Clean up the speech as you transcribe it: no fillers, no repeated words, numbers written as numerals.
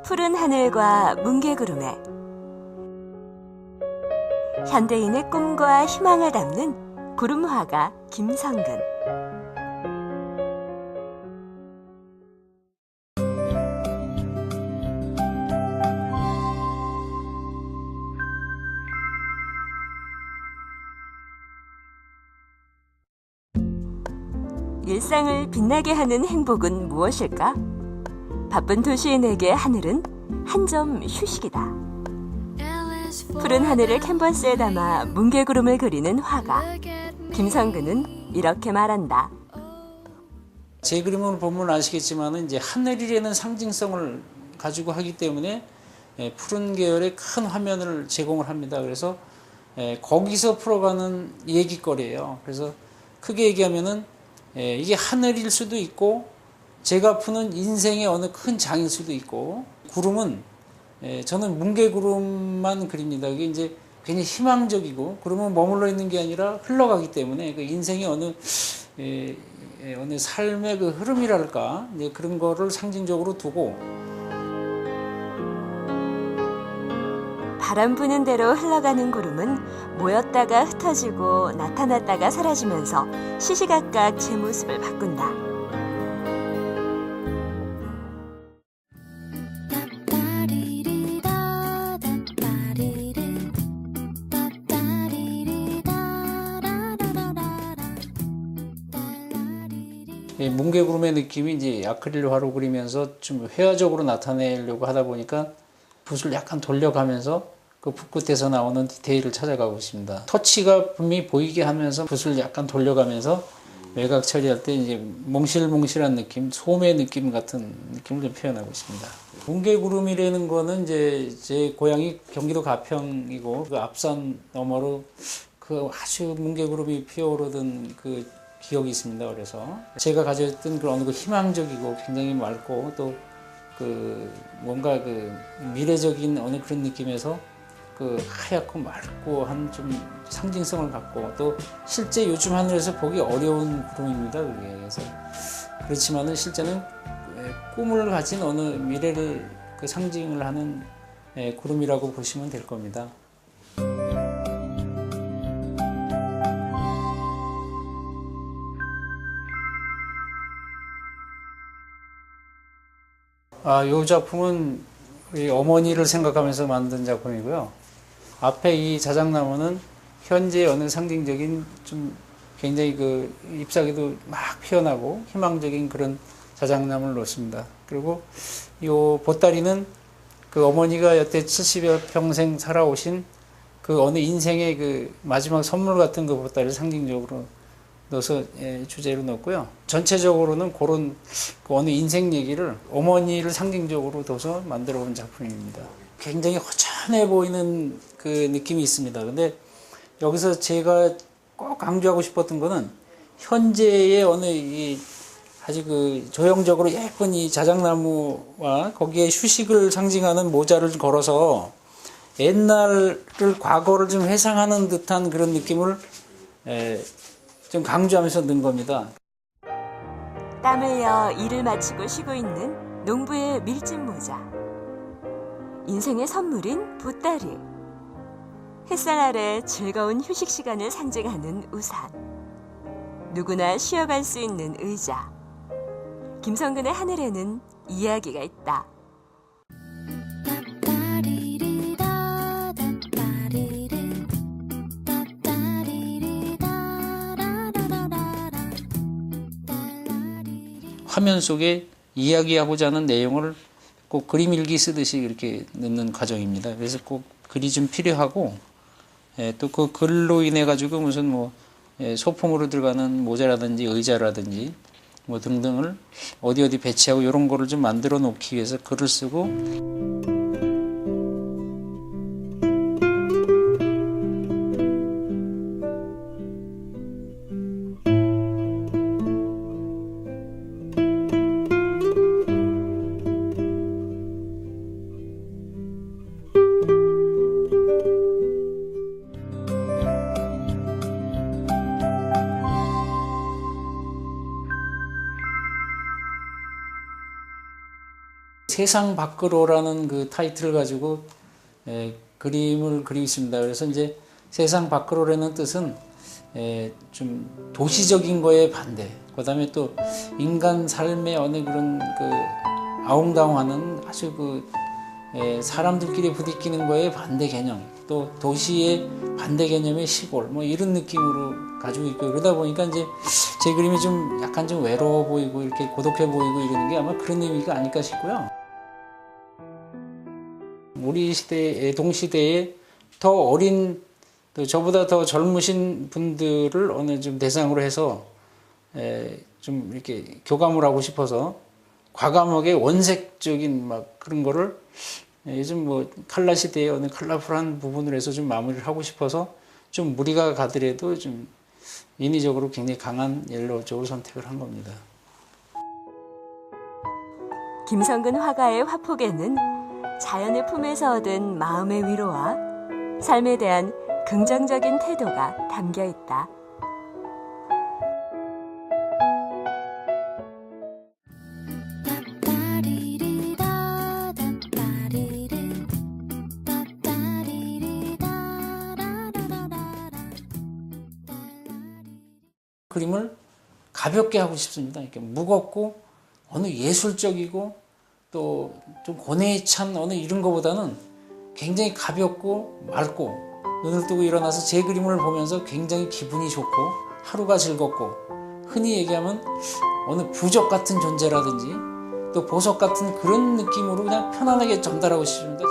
푸른 하늘과 뭉게구름에 현대인의 꿈과 희망을 담는 구름화가 김성근. 일상을 빛나게 하는 행복은 무엇일까? 바쁜 도시인에게 하늘은 한 점 휴식이다. 푸른 하늘을 캔버스에 담아 뭉게구름을 그리는 화가 김성근은 이렇게 말한다. 제 그림을 보면 아시겠지만 이제 하늘이라는 상징성을 가지고 하기 때문에 푸른 계열의 큰 화면을 제공을 합니다. 그래서 거기서 풀어가는 얘기거리예요. 그래서 크게 얘기하면은 이게 하늘일 수도 있고 제가 푸는 인생의 어느 큰 장일 수도 있고, 구름은 저는 뭉게구름만 그립니다. 이게 이제 굉장히 희망적이고, 구름은 머물러 있는 게 아니라 흘러가기 때문에 그 인생의 어느 삶의 그 흐름이랄까, 이제 그런 거를 상징적으로 두고, 바람 부는 대로 흘러가는 구름은 모였다가 흩어지고 나타났다가 사라지면서 시시각각 제 모습을 바꾼다. 뭉게구름의 느낌이 이제 아크릴화로 그리면서 좀 회화적으로 나타내려고 하다 보니까 붓을 약간 돌려가면서 그 붓 끝에서 나오는 디테일을 찾아가고 있습니다. 터치가 분명히 보이게 하면서 붓을 약간 돌려가면서 외곽 처리할 때 이제 몽실몽실한 느낌, 솜의 느낌 같은 느낌을 좀 표현하고 있습니다. 뭉게구름이라는 거는 이제 제 고향이 경기도 가평이고, 그 앞산 너머로 그 아주 뭉게구름이 피어오르던 그 기억이 있습니다. 그래서 제가 가졌던 그 어느 그 희망적이고 굉장히 맑고 또 그 뭔가 그 미래적인 어느 그런 느낌에서 그 하얗고 맑고 한 좀 상징성을 갖고, 또 실제 요즘 하늘에서 보기 어려운 구름입니다. 그게. 그래서 그렇지만은 실제는 꿈을 가진 어느 미래를 그 상징을 하는 구름이라고 보시면 될 겁니다. 이 작품은 우리 어머니를 생각하면서 만든 작품이고요. 앞에 이 자작나무는 현재의 어느 상징적인 좀 굉장히 그 잎사귀도 막 피어나고 희망적인 그런 자작나무를 놓습니다. 그리고 이 보따리는 그 어머니가 여태 70여 평생 살아오신 그 어느 인생의 그 마지막 선물 같은 그 보따리를 상징적으로 넣어서 주제로 넣었고요. 전체적으로는 그런 그 어느 인생 얘기를 어머니를 상징적으로 둬서 만들어 본 작품입니다. 굉장히 허전해 보이는 그 느낌이 있습니다. 근데 여기서 제가 꼭 강조하고 싶었던 거는 현재의 어느 아주 그 조형적으로 예쁜 이 자작나무와 거기에 휴식을 상징하는 모자를 걸어서 옛날을, 과거를 좀 회상하는 듯한 그런 느낌을 좀 강조하면서 넣은 겁니다. 땀 흘려 일을 마치고 쉬고 있는 농부의 밀짚 모자. 인생의 선물인 보따리. 햇살 아래 즐거운 휴식 시간을 상징하는 우산. 누구나 쉬어갈 수 있는 의자. 김성근의 하늘에는 이야기가 있다. 화면 속에 이야기하고자 하는 내용을 꼭 그림 일기 쓰듯이 이렇게 넣는 과정입니다. 그래서 꼭 글이 좀 필요하고, 또 그 글로 인해 가지고 무슨 뭐 소품으로 들어가는 모자라든지 의자라든지 뭐 등등을 어디 배치하고 이런 거를 좀 만들어 놓기 위해서 글을 쓰고, 세상 밖으로라는 그 타이틀을 가지고 그림을 그리고 있습니다. 그래서 이제 세상 밖으로라는 뜻은 좀 도시적인 거에 반대, 그 다음에 또 인간 삶의 어느 그런 그 아웅다웅하는 아주 그 사람들끼리 부딪히는 거에 반대 개념, 또 도시의 반대 개념의 시골, 뭐 이런 느낌으로 가지고 있고, 그러다 보니까 이제 제 그림이 좀 약간 좀 외로워 보이고 이렇게 고독해 보이고 이러는 게 아마 그런 의미가 아닐까 싶고요. 우리 시대, 동시대에 더 어린, 또 저보다 더 젊으신 분들을 어느 좀 대상으로 해서 좀 이렇게 교감을 하고 싶어서 과감하게 원색적인 막 그런 거를 요즘 뭐 칼라 시대의 어느 컬러풀한 부분을 해서 좀 마무리를 하고 싶어서 좀 무리가 가더라도 좀 인위적으로 굉장히 강한 옐로우 쪽을 선택을 한 겁니다. 김성근 화가의 화폭에는 자연의 품에서 얻은 마음의 위로와 삶에 대한 긍정적인 태도가 담겨 있다. 그림을 가볍게 하고 싶습니다. 이렇게 무겁고 어느 예술적이고 또 좀 고뇌에 찬 어느 이런 것보다는 굉장히 가볍고 맑고 눈을 뜨고 일어나서 제 그림을 보면서 굉장히 기분이 좋고 하루가 즐겁고, 흔히 얘기하면 어느 부적 같은 존재라든지 또 보석 같은 그런 느낌으로 그냥 편안하게 전달하고 싶습니다.